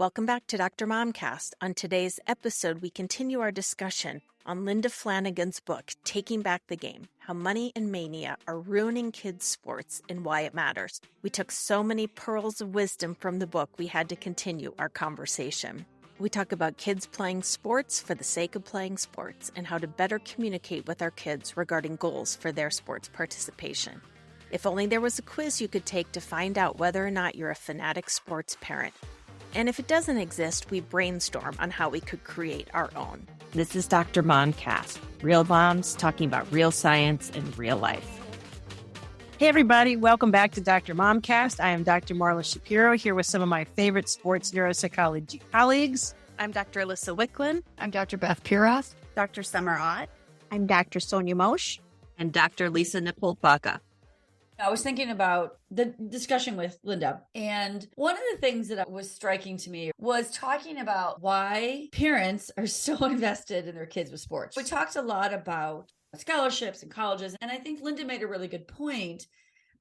Welcome back to Dr. Momcast. On today's episode, we continue our discussion on Linda Flanagan's book, Taking Back the Game, How Money and Mania Are Ruining Kids' Sports and Why It Matters. We took so many pearls of wisdom from the book, we had to continue our conversation. We talk about kids playing sports for the sake of playing sports and how to better communicate with our kids regarding goals for their sports participation. If only there was a quiz you could take to find out whether or not you're a fanatic sports parent. And if it doesn't exist, we brainstorm on how we could create our own. This is Dr. Momcast, real moms talking about real science and real life. Hey, everybody. Welcome back to Dr. Momcast. I am Dr. Marla Shapiro here with some of my favorite sports neuropsychology colleagues. I'm Dr. Alyssa Wicklund. I'm Dr. Beth Piras. Dr. Summer Ott. I'm Dr. Sonia Mosh. And Dr. Lisa Nepolpaka. I was thinking about the discussion with Linda, and one of the things that was striking to me was talking about why parents are so invested in their kids with sports. We talked a lot about scholarships and colleges, and I think Linda made a really good point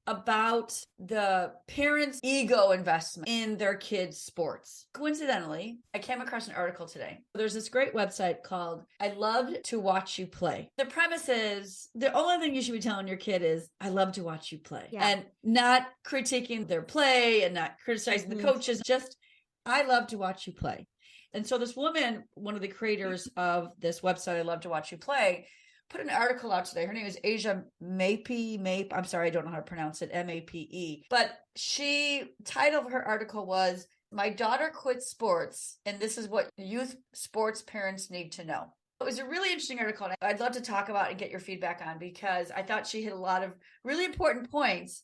about the parents' ego investment in their kids' sports. Coincidentally, I came across an article today. There's this great website called I Love to Watch You Play. The premise is the only thing you should be telling your kid is, I love to watch you play. Yeah. And not critiquing their play and not criticizing the coaches, just I love to watch you play. And so this woman, one of the creators of this website, I Love to Watch You Play, put an article out today. Her name is Asia Mape. I'm sorry, I don't know how to pronounce it, M-A-P-E. But title of her article was, My Daughter Quit Sports, and This is What Youth Sports Parents Need to Know. It was a really interesting article, and I'd love to talk about and get your feedback on, because I thought she hit a lot of really important points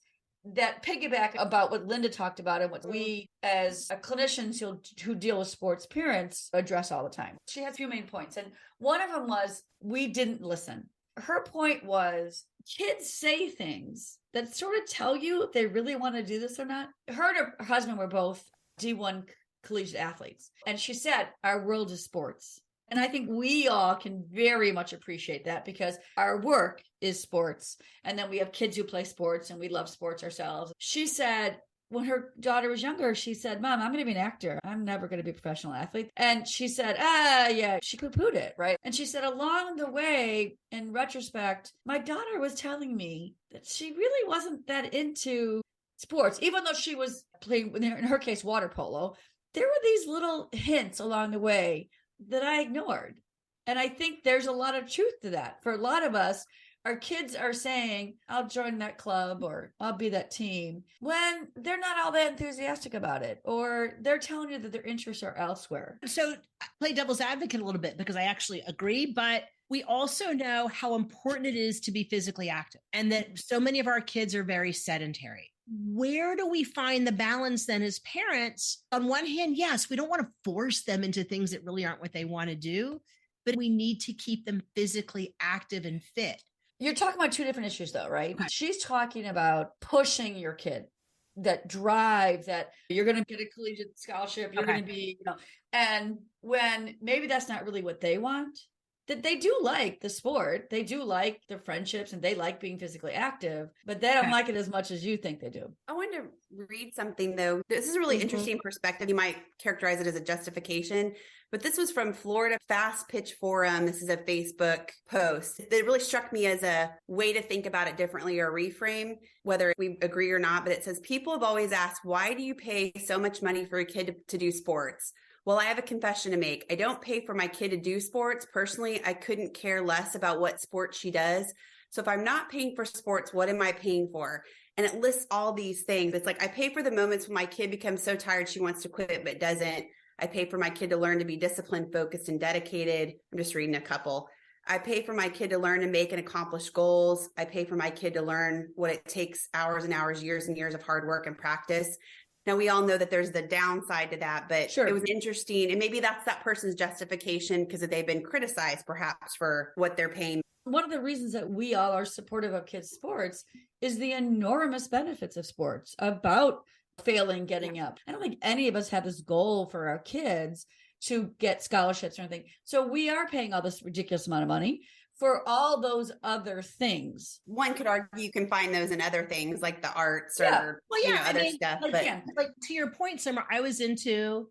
that piggyback about what Linda talked about and what we as clinicians who deal with sports parents address all the time. She had a few main points, and one of them was we didn't listen. Her point was kids say things that sort of tell you if they really want to do this or not. Her and her husband were both D1 collegiate athletes, and she said, our world is sports. And I think we all can very much appreciate that, because our work is sports. And then we have kids who play sports and we love sports ourselves. She said when her daughter was younger, she said, Mom, I'm going to be an actor. I'm never going to be a professional athlete. And she said, yeah, she poo-pooed it, right? And she said, along the way, in retrospect, my daughter was telling me that she really wasn't that into sports, even though she was playing, in her case, water polo. There were these little hints along the way that I ignored. And I think there's a lot of truth to that. For a lot of us, our kids are saying, I'll join that club or I'll be that team, when they're not all that enthusiastic about it, or they're telling you that their interests are elsewhere. So I play devil's advocate a little bit, because I actually agree, but we also know how important it is to be physically active, and that so many of our kids are very sedentary. Where do we find the balance then as parents? On one hand, yes, we don't want to force them into things that really aren't what they want to do, but we need to keep them physically active and fit. You're talking about two different issues though, right? She's talking about pushing your kid, that drive, that you're going to get a collegiate scholarship, you're going to be, and when maybe that's not really what they want. That they do like the sport, they do like the friendships, and they like being physically active, but they don't like it as much as you think they do. I wanted to read something though. This is a really interesting perspective. You might characterize it as a justification, but this was from Florida Fast Pitch Forum. This is a Facebook post. It really struck me as a way to think about it differently, or reframe, whether we agree or not. But it says, people have always asked, why do you pay so much money for a kid to do sports? Well, I have a confession to make. I don't pay for my kid to do sports. Personally, I couldn't care less about what sport she does. So if I'm not paying for sports, what am I paying for? And it lists all these things. It's like, I pay for the moments when my kid becomes so tired she wants to quit but doesn't. I pay for my kid to learn to be disciplined, focused, and dedicated. I'm just reading a couple. I pay for my kid to learn to make and accomplish goals. I pay for my kid to learn what it takes, hours and hours, years and years of hard work and practice. Now, we all know that there's the downside to that, but It was interesting. And maybe that's that person's justification because they've been criticized perhaps for what they're paying. One of the reasons that we all are supportive of kids' sports is the enormous benefits of sports, about failing, getting up. I don't think any of us have this goal for our kids to get scholarships or anything. So we are paying all this ridiculous amount of money for all those other things. One could argue you can find those in other things like the arts or other stuff. Like to your point, Summer, I was into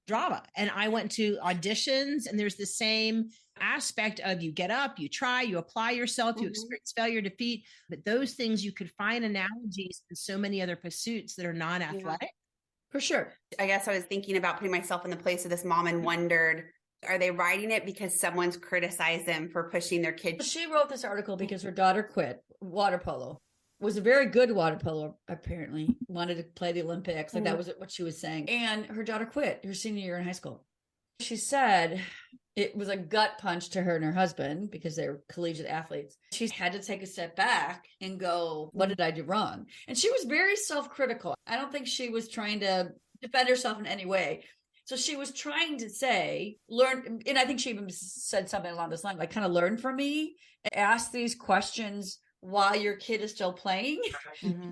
drama. And I went to auditions, and there's the same aspect of you get up, you try, you apply yourself, you experience failure, defeat. But those things, you could find analogies in so many other pursuits that are non-athletic. For sure. I guess I was thinking about putting myself in the place of this mom and wondered, are they writing it because someone's criticized them for pushing their kid? She wrote this article because her daughter quit water polo. Was a very good water polo, apparently. Wanted to play the Olympics. Like that was what she was saying. And her daughter quit her senior year in high school. She said it was a gut punch to her and her husband because they were collegiate athletes. She had to take a step back and go, what did I do wrong? And she was very self-critical. I don't think she was trying to defend herself in any way. So she was trying to say, learn. And I think she even said something along this line, like kind of learn from me, ask these questions while your kid is still playing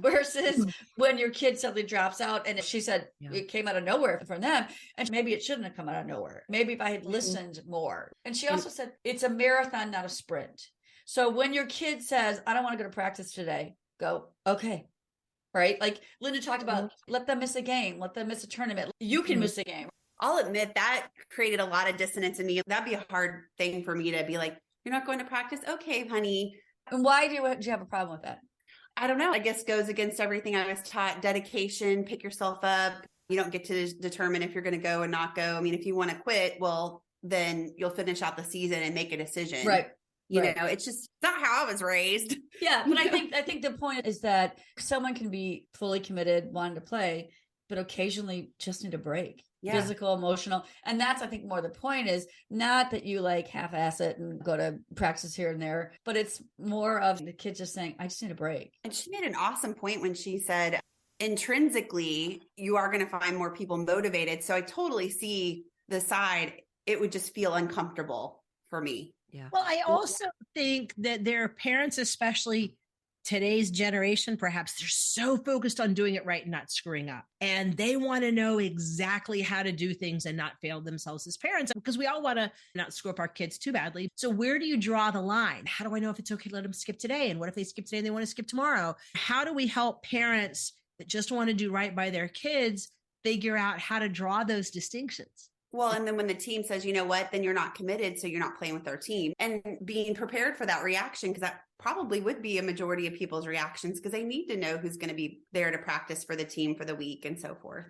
versus when your kid suddenly drops out. And she said it came out of nowhere from them. And maybe it shouldn't have come out of nowhere. Maybe if I had listened more. And she also said it's a marathon, not a sprint. So when your kid says, I don't want to go to practice today, go, okay. Right? Like Linda talked about, let them miss a game, let them miss a tournament. You can miss a game. I'll admit that created a lot of dissonance in me. That'd be a hard thing for me to be like, you're not going to practice? Okay, honey. And why do you have a problem with that? I don't know. I guess goes against everything I was taught. Dedication, pick yourself up. You don't get to determine if you're going to go and not go. I mean, if you want to quit, well, then you'll finish out the season and make a decision. Right. You know, it's just not how I was raised. Yeah. But I think the point is that someone can be fully committed, wanting to play, but occasionally just need a break. Physical, emotional. And that's, I think, more the point is not that you like half-ass it and go to practice here and there, but it's more of the kid just saying, I just need a break. And she made an awesome point when she said, intrinsically, you are going to find more people motivated. So I totally see the side. It would just feel uncomfortable for me. Yeah. Well, I also think that there are parents, especially today's generation, perhaps they're so focused on doing it right and not screwing up. And they want to know exactly how to do things and not fail themselves as parents, because we all want to not screw up our kids too badly. So where do you draw the line? How do I know if it's okay to let them skip today? And what if they skip today and they want to skip tomorrow? How do we help parents that just want to do right by their kids figure out how to draw those distinctions? Well, and then when the team says, you know what, then you're not committed, so you're not playing with our team. And being prepared for that reaction, because that probably would be a majority of people's reactions, because they need to know who's going to be there to practice for the team for the week and so forth.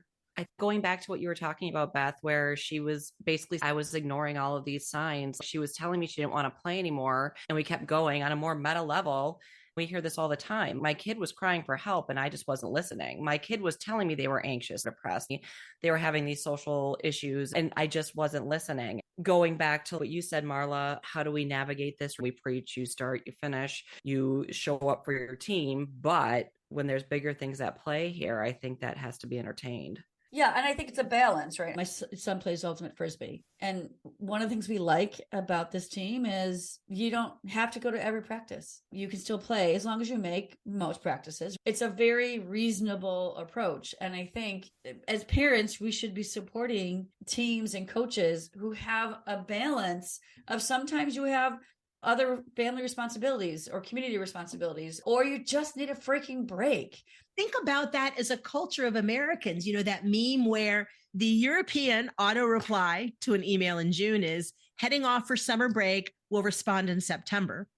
Going back to what you were talking about, Beth, where she was basically, I was ignoring all of these signs. She was telling me she didn't want to play anymore. And we kept going on a more meta level. We hear this all the time. My kid was crying for help and I just wasn't listening. My kid was telling me they were anxious, depressed. They were having these social issues and I just wasn't listening. Going back to what you said, Marla, how do we navigate this? We preach, you start, you finish, you show up for your team. But when there's bigger things at play here, I think that has to be entertained. Yeah. And I think it's a balance, right? My son plays ultimate Frisbee. And one of the things we like about this team is you don't have to go to every practice. You can still play as long as you make most practices. It's a very reasonable approach. And I think as parents, we should be supporting teams and coaches who have a balance of sometimes you have other family responsibilities or community responsibilities, or you just need a freaking break. Think about that as a culture of Americans. You know, that meme where the European auto reply to an email in June is heading off for summer break, will respond in September.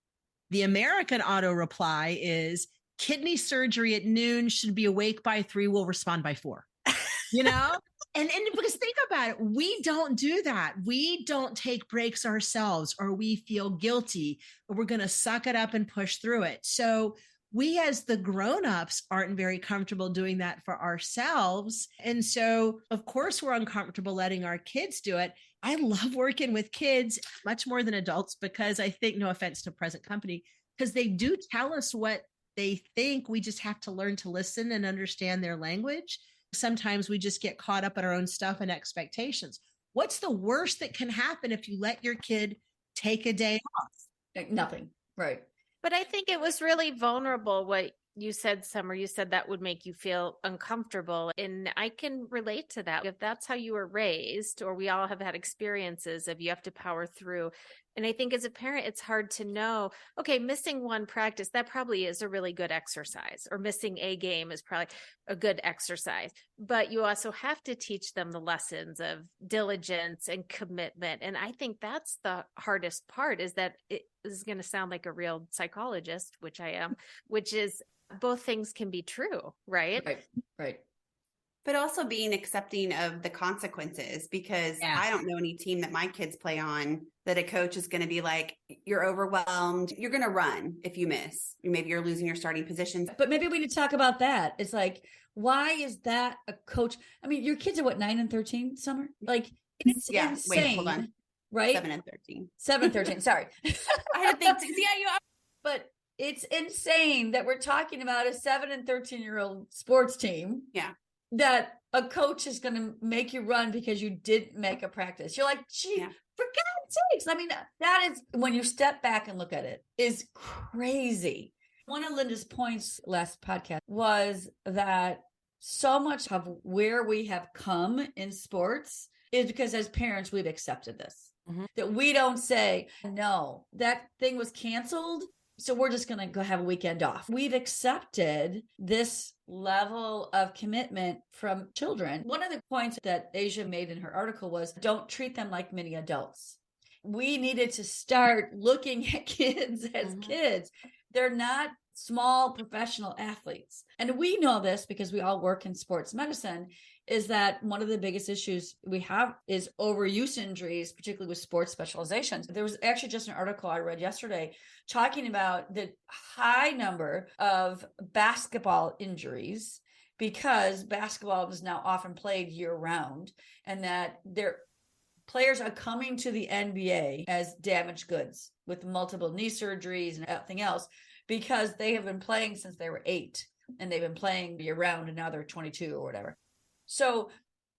The American auto reply is kidney surgery at noon, should be awake by 3, will respond by 4. You know? And because think about it, we don't do that. We don't take breaks ourselves, or we feel guilty, or we're going to suck it up and push through it. So we as the grownups aren't very comfortable doing that for ourselves. And so, of course, we're uncomfortable letting our kids do it. I love working with kids much more than adults because I think, no offense to present company, because they do tell us what they think. We just have to learn to listen and understand their language. Sometimes we just get caught up in our own stuff and expectations. What's the worst that can happen if you let your kid take a day off? Nothing. Right. But I think it was really vulnerable what you said, Summer. You said that would make you feel uncomfortable. And I can relate to that. If that's how you were raised, or we all have had experiences of you have to power through, And I think as a parent, it's hard to know, okay, missing one practice, that probably is a really good exercise, or missing a game is probably a good exercise. But you also have to teach them the lessons of diligence and commitment. And I think that's the hardest part, is that it is going to sound like a real psychologist, which I am, which is both things can be true, right? Right. But also being accepting of the consequences, because I don't know any team that my kids play on that a coach is going to be like, you're overwhelmed, you're going to run if you miss. Maybe you're losing your starting positions. But maybe we need to talk about that. It's like, why is that a coach? I mean, your kids are what, 9 and 13, Summer? Like, it's insane. Wait, hold on. Right? 7 and 13. 7 and 13. Sorry. I had to think. But it's insane that we're talking about a 7 and 13-year-old sports team. Yeah. That a coach is going to make you run because you didn't make a practice. You're like, gee, for God's sakes. I mean, that is, when you step back and look at it, is crazy. One of Linda's points last podcast was that so much of where we have come in sports is because as parents, we've accepted this. Mm-hmm. That we don't say, no, that thing was canceled, so we're just going to go have a weekend off. We've accepted this level of commitment from children. One of the points that Asia made in her article was, don't treat them like mini adults. We needed to start looking at kids as kids. They're not small professional athletes. And we know this because we all work in sports medicine, is that one of the biggest issues we have is overuse injuries, particularly with sports specializations. There was actually just an article I read yesterday talking about the high number of basketball injuries, because basketball is now often played year round, and that their players are coming to the NBA as damaged goods with multiple knee surgeries and everything else, because they have been playing since they were 8 and they've been playing year round, and now they're 22 or whatever. So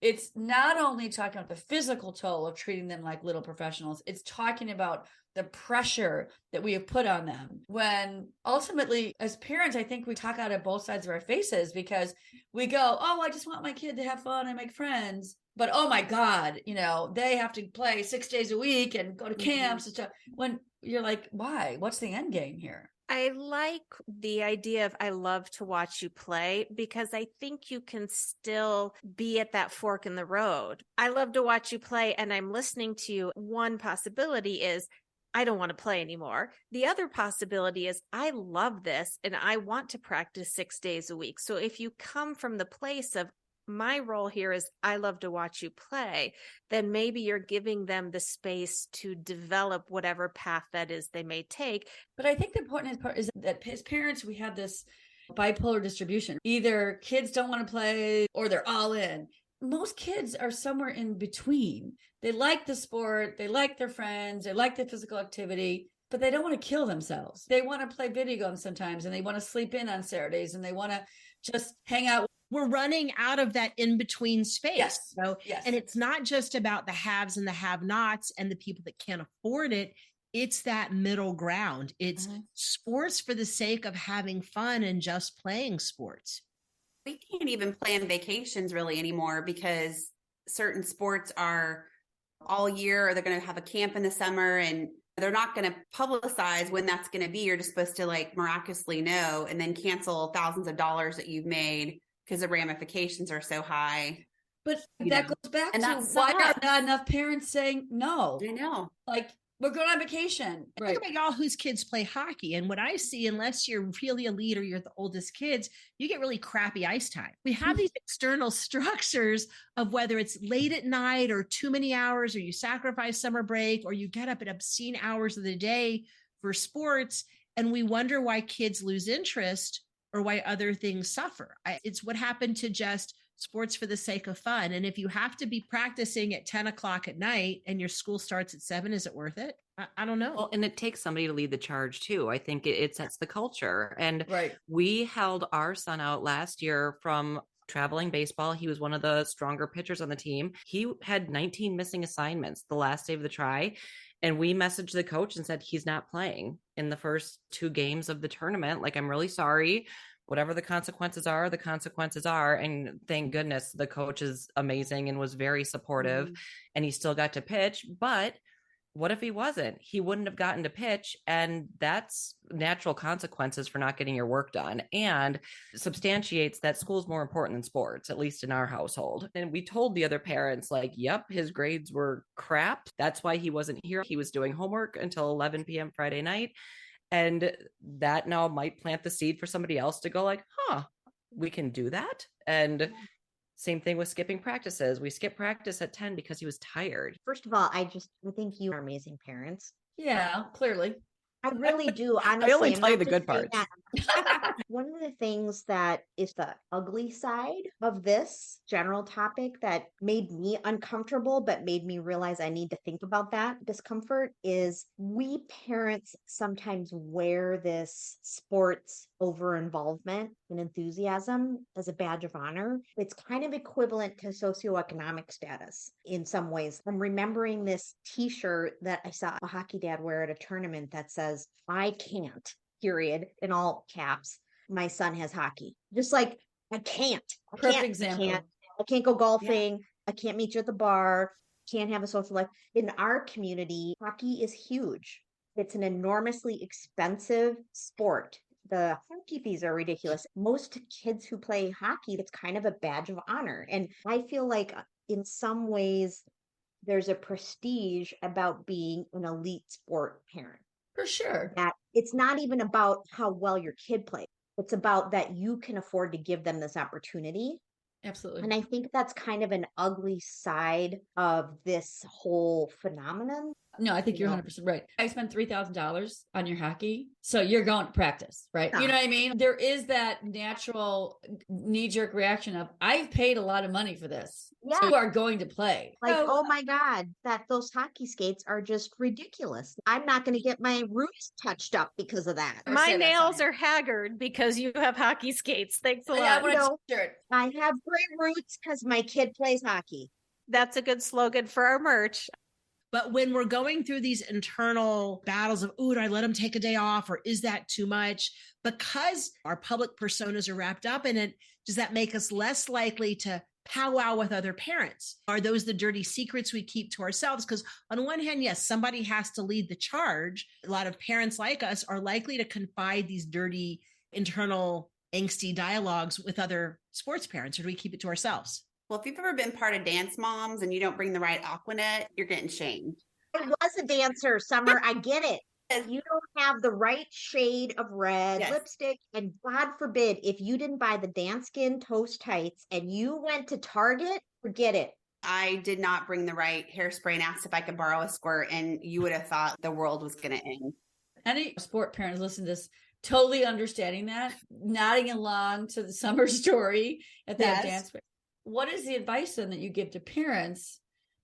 it's not only talking about the physical toll of treating them like little professionals, it's talking about the pressure that we have put on them, when ultimately as parents, I think we talk out of both sides of our faces, because we go, oh, I just want my kid to have fun and make friends. But, oh my God, they have to play 6 days a week and go to camps and stuff. When you're like, why? What's the end game here? I like the idea of, I love to watch you play, because I think you can still be at that fork in the road. I love to watch you play and I'm listening to you. One possibility is, I don't want to play anymore. The other possibility is, I love this and I want to practice 6 days a week. So if you come from the place of, my role here is, I love to watch you play, then maybe you're giving them the space to develop whatever path that is they may take. But I think the important part is that as parents, we have this bipolar distribution. Either kids don't want to play or they're all in. Most kids are somewhere in between. They like the sport, they like their friends, they like the physical activity, but they don't want to kill themselves. They want to play video games sometimes, and they want to sleep in on Saturdays, and they want to just hang out. We're running out of that in-between space. Yes. So, and it's not just about the haves and the have-nots and the people that can't afford it. It's that middle ground. It's sports for the sake of having fun and just playing sports. We can't even plan vacations really anymore, because certain sports are all year, or they're going to have a camp in the summer, and they're not going to publicize when that's going to be. You're just supposed to like miraculously know, and then cancel thousands of dollars that you've made because the ramifications are so high. But that goes back to why are not enough parents saying no? I know. Like, we're going on vacation. Think about y'all whose kids play hockey. And what I see, unless you're really elite or you're the oldest kids, you get really crappy ice time. We have these external structures of whether it's late at night or too many hours, or you sacrifice summer break, or you get up at obscene hours of the day for sports. And we wonder why kids lose interest or why other things suffer. It's what happened to just sports for the sake of fun. And if you have to be practicing at 10 o'clock at night and your school starts at 7, is it worth it? I don't know. Well, and it takes somebody to lead the charge too. I think it sets the culture. And we held our son out last year from traveling baseball. He was one of the stronger pitchers on the team. He had 19 missing assignments the last day of the try. And we messaged the coach and said, he's not playing in the first 2 games of the tournament. Like, I'm really sorry. Whatever the consequences are, the consequences are. And thank goodness the coach is amazing and was very supportive, and he still got to pitch. But What if he wasn't? He wouldn't have gotten to pitch, and that's natural consequences for not getting your work done, and substantiates that school's more important than sports, at least in our household. And we told the other parents, like, yep, his grades were crap. That's why he wasn't here. He was doing homework until 11 p.m. Friday night. And that now might plant the seed for somebody else to go like, we can do that. And same thing with skipping practices. We skipped practice at 10 because he was tired. First of all, I think you are amazing parents. Yeah, clearly. I really do. Honestly, I only I'm tell you not the just good saying parts. that. One of the things that is the ugly side of this general topic that made me uncomfortable, but made me realize I need to think about that discomfort is we parents sometimes wear this sports over involvement and enthusiasm as a badge of honor. It's kind of equivalent to socioeconomic status in some ways. I'm remembering this t-shirt that I saw a hockey dad wear at a tournament that says, I can't, period, in all caps. My son has hockey. Just like, I can't. Perfect example. I can't go golfing. Yeah. I can't meet you at the bar. Can't have a social life. In our community, hockey is huge. It's an enormously expensive sport. The hockey fees are ridiculous. Most kids who play hockey, it's kind of a badge of honor. And I feel like in some ways, there's a prestige about being an elite sport parent. For sure. That it's not even about how well your kid plays. It's about that you can afford to give them this opportunity. Absolutely. And I think that's kind of an ugly side of this whole phenomenon. No, I think you're 100% right. I spent $3,000 on your hockey. So you're going to practice, right? You know what I mean? There is that natural knee-jerk reaction of, I've paid a lot of money for this. Yeah. So you are going to play. Like, oh my God, those hockey skates are just ridiculous. I'm not going to get my roots touched up because of that. My nails are haggard because you have hockey skates. Thanks a lot. I have great roots because my kid plays hockey. That's a good slogan for our merch. But when we're going through these internal battles of, do I let him take a day off, or is that too much? Because our public personas are wrapped up in it, does that make us less likely to powwow with other parents? Are those the dirty secrets we keep to ourselves? Because on one hand, yes, somebody has to lead the charge. A lot of parents like us are likely to confide these dirty internal angsty dialogues with other sports parents, or do we keep it to ourselves? Well, if you've ever been part of Dance Moms and you don't bring the right Aquanet, you're getting shamed. I was a dancer, Summer. I get it. If you don't have the right shade of red lipstick, and God forbid, if you didn't buy the Danskin Toast Tights and you went to Target, forget it. I did not bring the right hairspray and asked if I could borrow a squirt, and you would have thought the world was going to end. Any sport parents listen to this, totally understanding that, nodding along to the Summer story at that dance. What is the advice then that you give to parents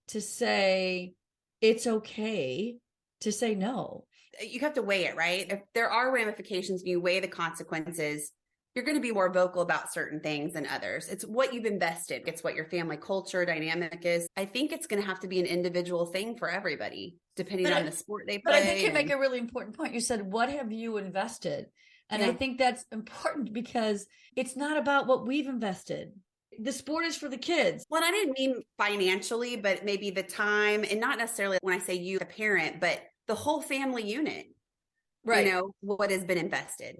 to say it's okay to say no? You have to weigh it, right? If there are ramifications, you weigh the consequences, you're going to be more vocal about certain things than others. It's what you've invested. It's what your family culture dynamic is. I think it's going to have to be an individual thing for everybody, depending on the sport they play. But I think you make a really important point. You said, what have you invested? And I think that's important because it's not about what we've invested. The sport is for the kids. Well, I didn't mean financially, but maybe the time, and not necessarily when I say you, the parent, but the whole family unit, right? You know, what has been invested.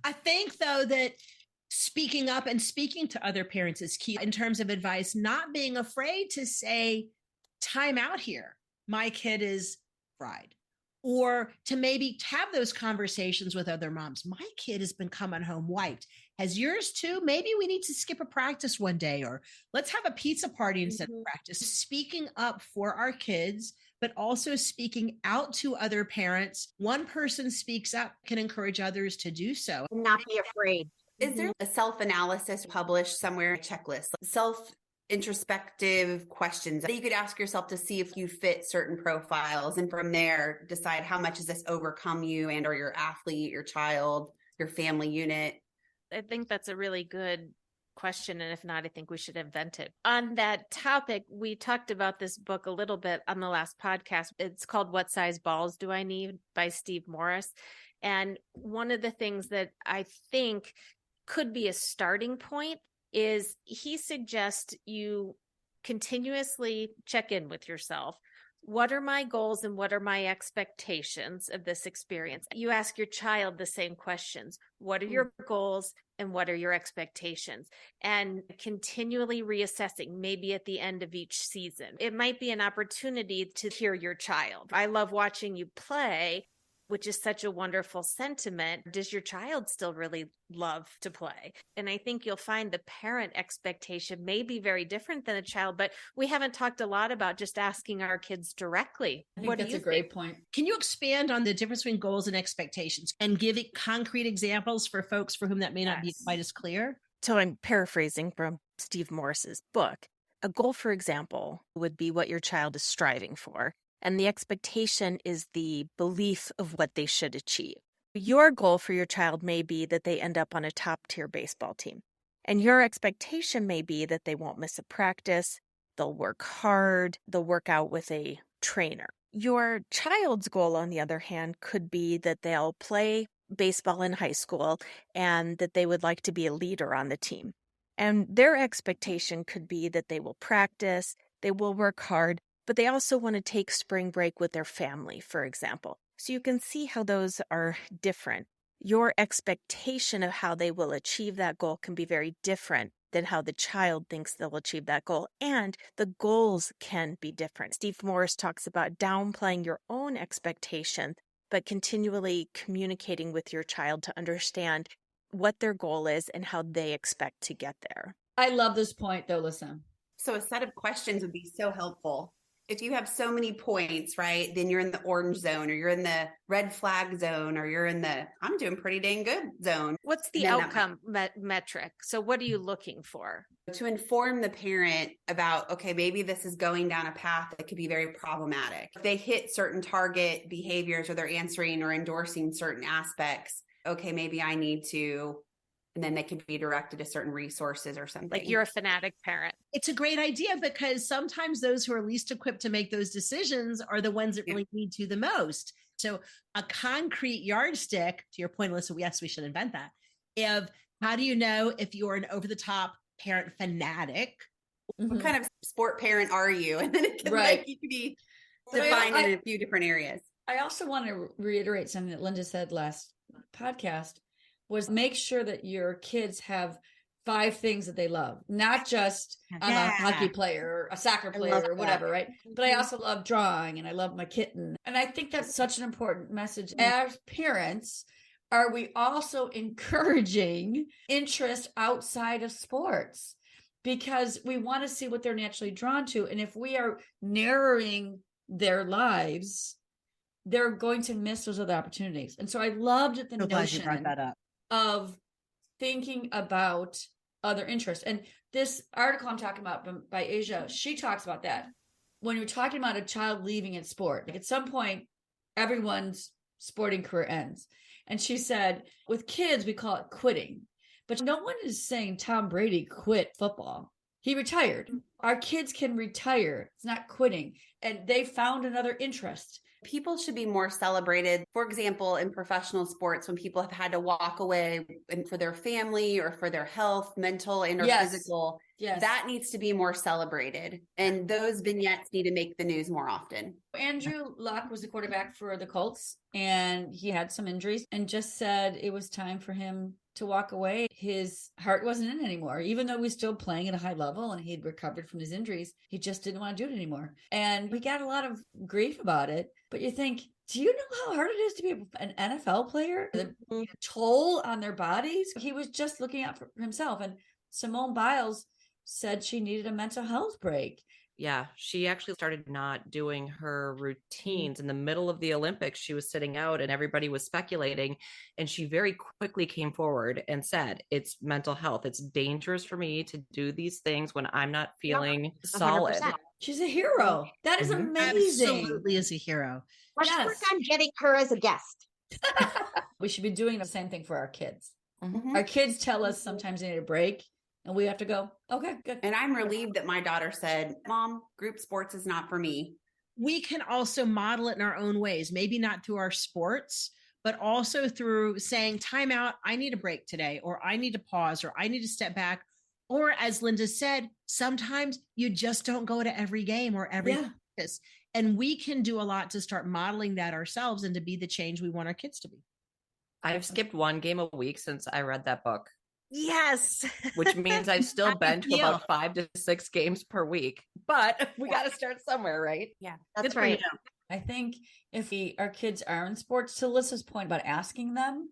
I think, though, that speaking up and speaking to other parents is key in terms of advice, not being afraid to say, time out here. My kid is fried. Or to maybe have those conversations with other moms. My kid has been coming home wiped. Has yours too? Maybe we need to skip a practice one day, or let's have a pizza party instead of practice. Speaking up for our kids, but also speaking out to other parents. One person speaks up can encourage others to do so. Not be afraid. Is there a self-analysis published somewhere, a checklist, introspective questions that you could ask yourself to see if you fit certain profiles, and from there decide how much does this overcome you and or your athlete, your child, your family unit? I think that's a really good question, and if not, I think we should invent it. On that topic, we talked about this book a little bit on the last podcast. It's called What Size Balls Do I Need by Steve Morris. And one of the things that I think could be a starting point is he suggests you continuously check in with yourself. What are my goals and what are my expectations of this experience? You ask your child the same questions. What are your goals and what are your expectations? And continually reassessing, maybe at the end of each season. It might be an opportunity to hear your child. I love watching you play, which is such a wonderful sentiment. Does your child still really love to play? And I think you'll find the parent expectation may be very different than a child, but we haven't talked a lot about just asking our kids directly. I think that's a great point. Can you expand on the difference between goals and expectations and give it concrete examples for folks for whom that may not be quite as clear? So I'm paraphrasing from Steve Morris's book. A goal, for example, would be what your child is striving for. And the expectation is the belief of what they should achieve. Your goal for your child may be that they end up on a top-tier baseball team. And your expectation may be that they won't miss a practice, they'll work hard, they'll work out with a trainer. Your child's goal, on the other hand, could be that they'll play baseball in high school and that they would like to be a leader on the team. And their expectation could be that they will practice, they will work hard, but they also want to take spring break with their family, for example. So you can see how those are different. Your expectation of how they will achieve that goal can be very different than how the child thinks they'll achieve that goal. And the goals can be different. Steve Morris talks about downplaying your own expectation, but continually communicating with your child to understand what their goal is and how they expect to get there. I love this point, though, listen. So a set of questions would be so helpful. If you have so many points, right, then you're in the orange zone or you're in the red flag zone or you're in the I'm doing pretty dang good zone. What's the outcome metric? So what are you looking for? To inform the parent about, okay, maybe this is going down a path that could be very problematic. If they hit certain target behaviors or they're answering or endorsing certain aspects, okay, maybe I need to, and then they can be directed to certain resources or something. Like you're a fanatic parent. It's a great idea because sometimes those who are least equipped to make those decisions are the ones that really need to the most. So a concrete yardstick, to your point, Alyssa, yes, we should invent that. Of how do you know if you're an over-the-top parent fanatic? What kind of sport parent are you? And then it can you can be defined in a few different areas. I also want to reiterate something that Linda said last podcast, was make sure that your kids have 5 things that they love, not just I'm a hockey player or a soccer player or whatever, right? But I also love drawing and I love my kitten. And I think that's such an important message. As parents, are we also encouraging interest outside of sports? Because we want to see what they're naturally drawn to. And if we are narrowing their lives, they're going to miss those other opportunities. And so I loved the notion of thinking about other interests. And this article I'm talking about by Asia, she talks about that. When you're talking about a child leaving in sport, like at some point, everyone's sporting career ends. And she said, with kids, we call it quitting. But no one is saying Tom Brady quit football. He retired. Our kids can retire. It's not quitting. And they found another interest. People should be more celebrated. For example, in professional sports, when people have had to walk away for their family or for their health, mental and or physical, that needs to be more celebrated. And those vignettes need to make the news more often. Andrew Luck was the quarterback for the Colts, and he had some injuries and just said it was time for him to walk away. His heart wasn't in anymore. Even though he was still playing at a high level and he'd recovered from his injuries, he just didn't want to do it anymore. And we got a lot of grief about it. But you think, do you know how hard it is to be an NFL player? The toll on their bodies? He was just looking out for himself. And Simone Biles said she needed a mental health break. Yeah, she actually started not doing her routines in the middle of the Olympics. She was sitting out and everybody was speculating. And she very quickly came forward and said, it's mental health. It's dangerous for me to do these things when I'm not feeling solid. 100%. She's a hero. That is amazing. Absolutely is a hero. Let's work on getting her as a guest. We should be doing the same thing for our kids. Mm-hmm. Our kids tell us sometimes they need a break. And we have to go, okay, good. And I'm relieved that my daughter said, Mom, group sports is not for me. We can also model it in our own ways, maybe not through our sports, but also through saying, time out, I need a break today, or I need to pause, or I need to step back. Or as Linda said, sometimes you just don't go to every game or every practice. And we can do a lot to start modeling that ourselves and to be the change we want our kids to be. I've skipped one game a week since I read that book. Yes. Which means I've still been to about 5 to 6 games per week, but we got to start somewhere, right? Yeah, that's right. I think if our kids are in sports, to Alyssa's point about asking them,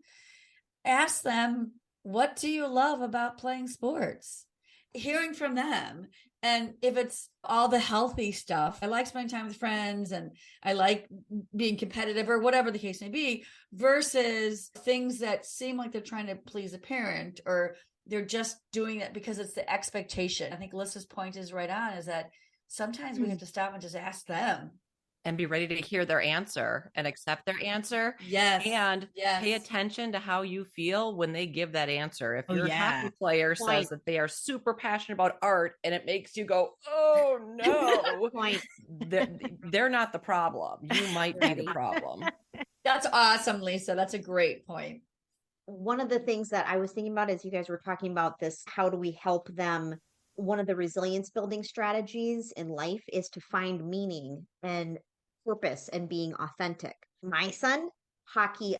ask them, what do you love about playing sports? Hearing from them. And if it's all the healthy stuff, I like spending time with friends and I like being competitive or whatever the case may be, versus things that seem like they're trying to please a parent or they're just doing it because it's the expectation. I think Alyssa's point is right on, is that sometimes we have to stop and just ask them. And be ready to hear their answer and accept their answer. Yes. And pay attention to how you feel when they give that answer. If your yeah. hockey player says that they are super passionate about art and it makes you go, oh no, they're not the problem. You might be the problem. That's awesome, Lisa. That's a great point. One of the things that I was thinking about as you guys were talking about this, how do we help them? One of the resilience building strategies in life is to find meaning and purpose and being authentic. My son, hockey,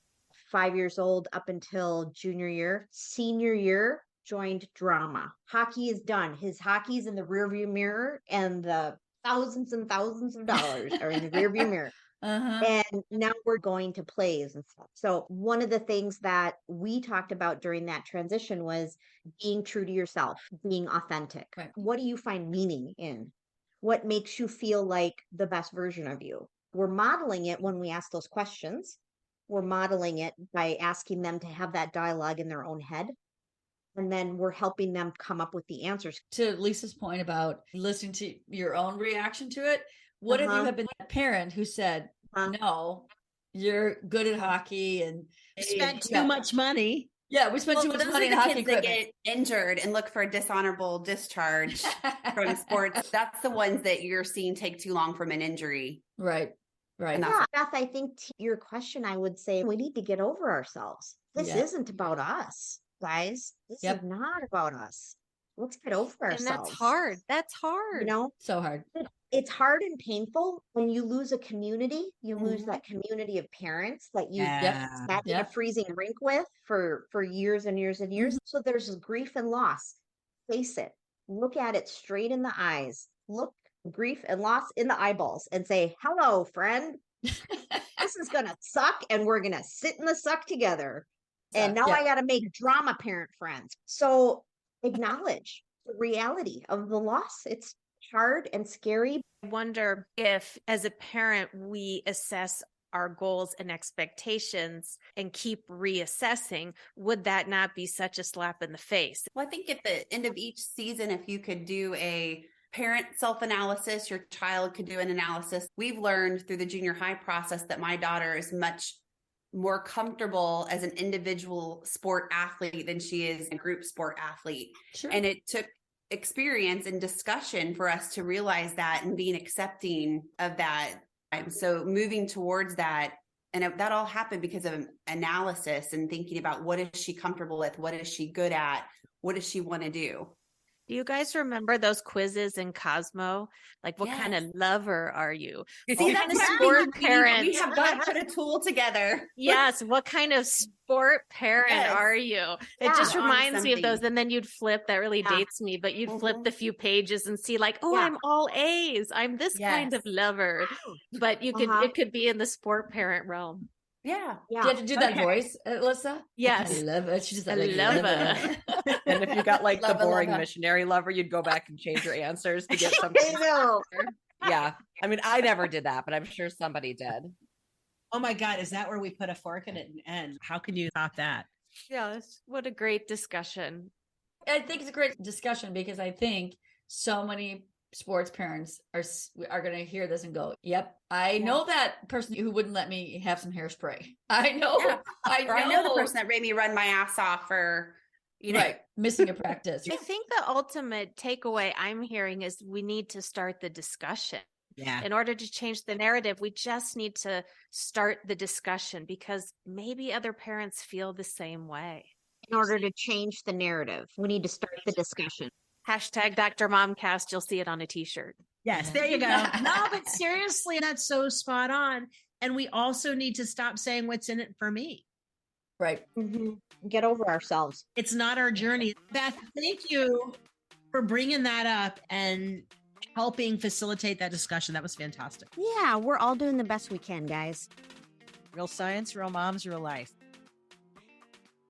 5 years old up until junior year. Senior year, joined drama. Hockey is done. His hockey's in the rearview mirror and the thousands and thousands of dollars are in the rearview mirror. And now we're going to plays and stuff. So one of the things that we talked about during that transition was being true to yourself, being authentic. Right. What do you find meaning in? What makes you feel like the best version of you? We're modeling it when we ask those questions. We're modeling it by asking them to have that dialogue in their own head. And then we're helping them come up with the answers. To Lisa's point about listening to your own reaction to it, what if you had been a parent who said, no, you're good at hockey and you spent too much money. Yeah, we spent too much money on hockey that get injured and look for a dishonorable discharge from sports. That's the ones that you're seeing take too long from an injury. Right. Yeah, Beth, I think to your question, I would say we need to get over ourselves. This isn't about us, guys. This is not about us. Let's get over ourselves. And that's hard. That's hard. You know, so hard. It's hard and painful when you lose a community. You lose that community of parents that you sat in a freezing rink with for years and years and years. So there's grief and loss. Face it. Look at it straight in the eyes. Look grief and loss in the eyeballs and say, hello, friend. This is going to suck and we're going to sit in the suck together. And now I got to make drama parent friends. So acknowledge the reality of the loss. It's hard and scary. I wonder if, as a parent, we assess our goals and expectations and keep reassessing, would that not be such a slap in the face? Well, I think at the end of each season, if you could do a parent self-analysis, your child could do an analysis. We've learned through the junior high process that my daughter is much more comfortable as an individual sport athlete than she is a group sport athlete. Sure. And it took experience and discussion for us to realize that and being accepting of that. So moving towards that, and that all happened because of an analysis and thinking about what is she comfortable with? What is she good at? What does she want to do? Do you guys remember those quizzes in Cosmo? Like, what kind of lover are you? See, what kind of sport parent? We have got to put a tool together. Yes. What kind of sport parent are you? It just reminds me of those. And then you'd flip, that really dates me, but you'd flip the few pages and see like, oh, I'm all A's. I'm this kind of lover. But you could, it could be in the sport parent realm. Yeah. Do you have to do that voice, Alyssa? Yes. I love it. She's just like, lover. And if you got like the boring missionary lover, you'd go back and change your answers to get something. Yeah. I mean, I never did that, but I'm sure somebody did. Oh my God. Is that where we put a fork in it and end? How can you top that? Yes. What a great discussion. I think it's a great discussion because I think so many sports parents are going to hear this and go, yep, I know that person who wouldn't let me have some hairspray. I know. I know the person that made me run my ass off for, missing a practice. I think the ultimate takeaway I'm hearing is we need to start the discussion. Yeah. In order to change the narrative, we just need to start the discussion because maybe other parents feel the same way. In order to change the narrative, we need to start the discussion. Hashtag Dr. Momcast. You'll see it on a t-shirt. Yes, there you go. No, but seriously, that's so spot on. And we also need to stop saying what's in it for me. Right. Get over ourselves. It's not our journey. Beth, thank you for bringing that up and helping facilitate that discussion. That was fantastic. Yeah, we're all doing the best we can, guys. Real science, real moms, real life.